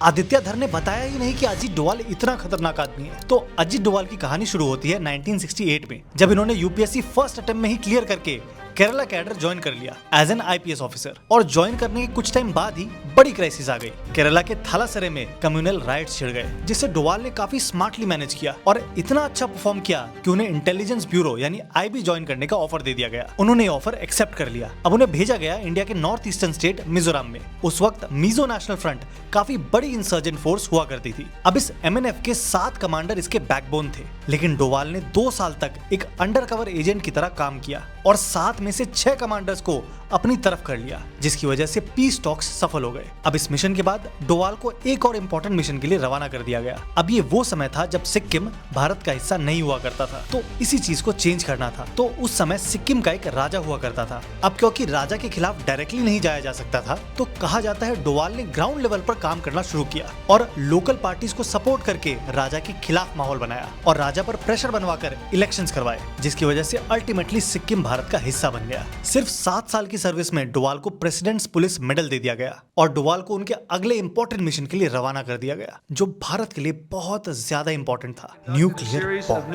आदित्य धर ने बताया ही नहीं कि अजीत डोभाल इतना खतरनाक आदमी है। तो अजीत डोभाल की कहानी शुरू होती है 1968 में, जब इन्होंने यूपीएससी फर्स्ट अटेम्प्ट में ही क्लियर करके केरला कैडर ज्वाइन कर लिया एज एन आईपीएस ऑफिसर। और ज्वाइन करने के कुछ टाइम बाद ही बड़ी क्राइसिस आ गई। केरला के थालासरे में कम्युनल राइट्स छिड़ गए, जिसे डोभाल ने काफी स्मार्टली मैनेज किया और इतना अच्छा परफॉर्म किया कि उन्हें इंटेलिजेंस ब्यूरो यानी आईबी ज्वाइन करने का ऑफर दे दिया गया। उन्होंने ऑफर एक्सेप्ट कर लिया। अब उन्हें भेजा गया इंडिया के नॉर्थ ईस्टर्न स्टेट मिजोरम में। उस वक्त मिजो नेशनल फ्रंट काफी बड़ी इंसर्जेंट फोर्स हुआ करती थी। अब इस एमएनएफ के 7 कमांडर इसके बैकबोन थे, लेकिन डोभाल ने 2 साल तक एक अंडरकवर एजेंट की तरह काम किया और 7 में से 6 कमांडर्स को अपनी तरफ कर लिया, जिसकी वजह से पीस टॉक्स सफल हो गए। अब इस मिशन के बाद डोभाल को एक और इम्पोर्टेंट मिशन के लिए रवाना कर दिया गया। अब ये वो समय था जब सिक्किम भारत का हिस्सा नहीं हुआ करता था, तो इसी चीज को चेंज करना था। तो उस समय सिक्किम का एक राजा हुआ करता था। अब क्योंकि राजा के खिलाफ डायरेक्टली नहीं जाया जा सकता था, तो कहा जाता है डोभाल ने ग्राउंड लेवल पर काम करना शुरू किया और लोकल पार्टीज को सपोर्ट करके राजा के खिलाफ माहौल बनाया और राजा पर प्रेशर बनवाकर इलेक्शंस करवाए, जिसकी वजह से अल्टीमेटली सिक्किम भारत का हिस्सा बन गया। सिर्फ 7 साल की सर्विस में डोभाल को प्रेसिडेंट्स पुलिस मेडल दे दिया गया और डोभाल को उनके अगले इंपॉर्टेंट मिशन के लिए रवाना कर दिया गया, जो भारत के लिए बहुत ज्यादा इंपॉर्टेंट था, न्यूक्लियर बॉम्ब।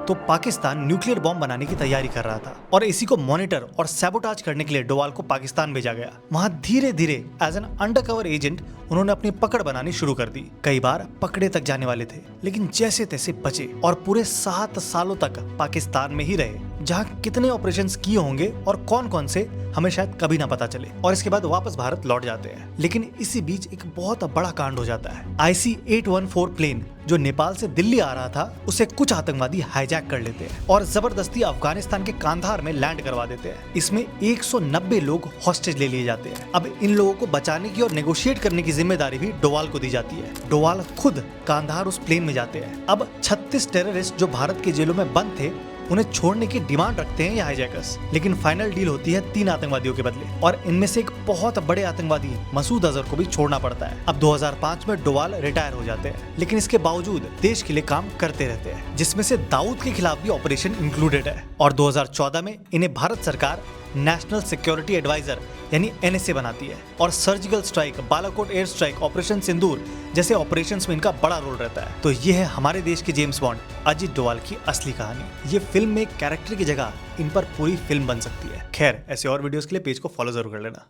तो पाकिस्तान न्यूक्लियर बॉम्ब बनाने की तैयारी कर रहा था और इसी को मॉनिटर और सैबोटाज करने के लिए डोभाल को पाकिस्तान भेजा गया। वहां धीरे धीरे एज एन अंडरकवर एजेंट उन्होंने अपनी पकड़ बनानी शुरू कर दी। कई बार पकड़े तक जाने वाले थे, लेकिन जैसे तैसे बचे और पूरे 7 सालों तक पाकिस्तान में ही रहे, जहां कितने ऑपरेशंस किए होंगे और कौन कौन से हमें शायद कभी ना पता चले। और इसके बाद वापस भारत लौट जाते हैं। लेकिन इसी बीच एक बहुत बड़ा कांड हो जाता है। IC-814 प्लेन जो नेपाल से दिल्ली आ रहा था, उसे कुछ आतंकवादी हाईजैक कर लेते हैं और जबरदस्ती अफगानिस्तान के कांधार में लैंड करवा देते हैं। इसमें 190 लोग हॉस्टेज ले लिए जाते हैं। अब इन लोगों को बचाने की और नेगोशिएट करने की जिम्मेदारी भी डोभाल को दी जाती है। डोभाल खुद कांधार उस प्लेन में जाते हैं। अब 36 टेररिस्ट जो भारत की जेलों में बंद थे, उन्हें छोड़ने की डिमांड रखते हैं ये हाईजैकर्स, लेकिन फाइनल डील होती है 3 आतंकवादियों के बदले और इनमें से एक बहुत बड़े आतंकवादी मसूद अजहर को भी छोड़ना पड़ता है। अब 2005 में डोभाल रिटायर हो जाते हैं, लेकिन इसके बावजूद देश के लिए काम करते रहते हैं, जिसमें से दाऊद के खिलाफ भी ऑपरेशन इंक्लूडेड है। और 2014 में इन्हें भारत सरकार नेशनल सिक्योरिटी एडवाइजर यानी NSA बनाती है और surgical strike, Balakot air strike, operation Sindoor जैसे ऑपरेशंस में इनका बड़ा रोल रहता है। तो ये है हमारे देश के जेम्स बॉन्ड अजीत डोभाल की असली कहानी। ये फिल्म में कैरेक्टर की जगह इन पर पूरी फिल्म बन सकती है। खैर, ऐसे और वीडियोस के लिए पेज को फॉलो जरूर कर लेना।